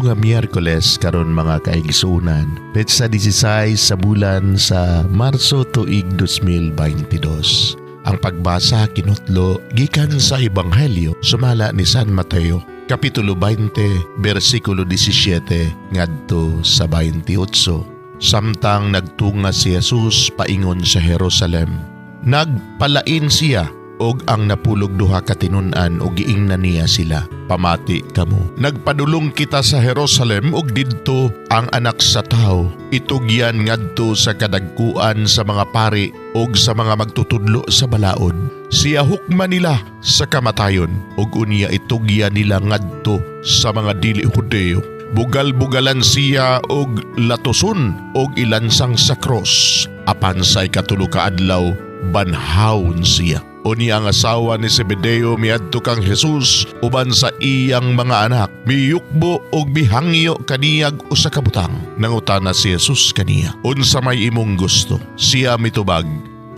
Adlaw nga Miyerkules karon mga kaigsunan, petsa 16 sa bulan sa Marso tuig 2022. Ang pagbasa kinutlo gikan sa Ebanghelyo sumala ni San Mateo, Kapitulo 20, versikulo 17 ngadto sa 28. Samtang nagtunga si Jesus paingon sa Jerusalem, nagpalain siya og ang napulog duha ka tinun-an og giingnan niya sila, pamati kamo. Nagpadulong kita sa Jerusalem og didto ang Anak sa Tao itugyan ngadto sa kadagkuan sa mga pari og sa mga magtutudlo sa balaod. Siya hukma nila sa kamatayon og unya itugyan nila ngadto sa mga dili Hudeo. Bugal-bugalan siya og latoson og ilansang sa cross. Apan sa ikatulo ka adlaw banhawon siya. Unya ang asawa ni Zebedeo miadto kang Jesus uban sa iyang mga anak, miyukbo og bihangyo kaniyag usa ka butang. Nangutana si Jesus kaniya, unsa may imong gusto? Siya mitubag,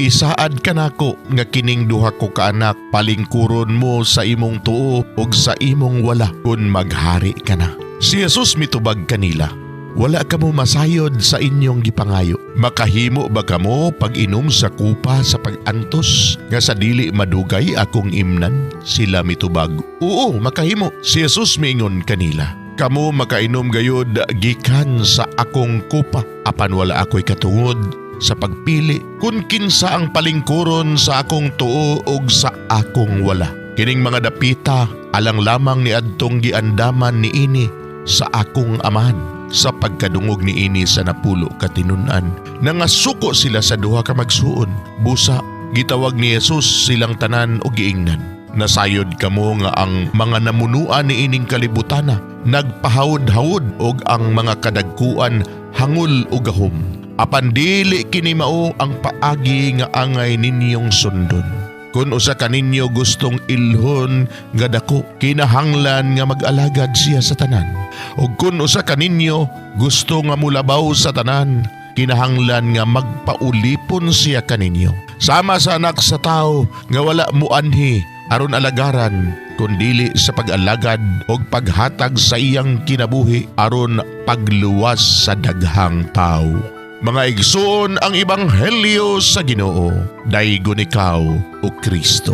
isaad ka nako nga kining duha ko ka anak, palingkuron mo sa imong tuo ug sa imong wala kun maghari ka na. Si Jesus mitubag kanila, wala kamo masayod sa inyong gipangayo. Makahimo ba kamo pag-inom sa kupa sa pag-antos nga sa dili madugay akong imnan? Sila mitubag, oo, makahimo. Si Jesus miingon kanila, kamo makainom gayod gikan sa akong kupa, apan wala ako'y katungod sa pagpili kun kinsa ang palingkuron sa akong tuo ug sa akong wala. Kining mga dapita alang lamang ni adtong giandaman ni ini sa akong amahan. Sa pagkadungog ni ini sa napulo katinun-an, nangasuko sila sa duha ka magsuon. Busa, gitawag ni Jesus silang tanan o giingnan. Nasayod kamo nga ang mga namunuan ni ining kalibutana, nagpahawod-hawod og ang mga kadagkuan hangul o gahom. Apan dili kini mao ang paagi nga angay ninyong sundon. Kung usa ka ninyo gustong ilhon nga dako, kinahanglan nga mag-alagad siya sa tanan. O kung usa ka ninyo gusto nga mulabaw sa tanan, kinahanglan nga magpaulipon siya kaninyo. Sama sa Anak sa Tao nga wala muanhi aron alagaran, kundili sa pag-alagad o paghatag sa iyang kinabuhi aron pagluwas sa daghang tao. Mga igsoon ang Ebanghelyo sa Ginoo, daygon ikaw o Kristo.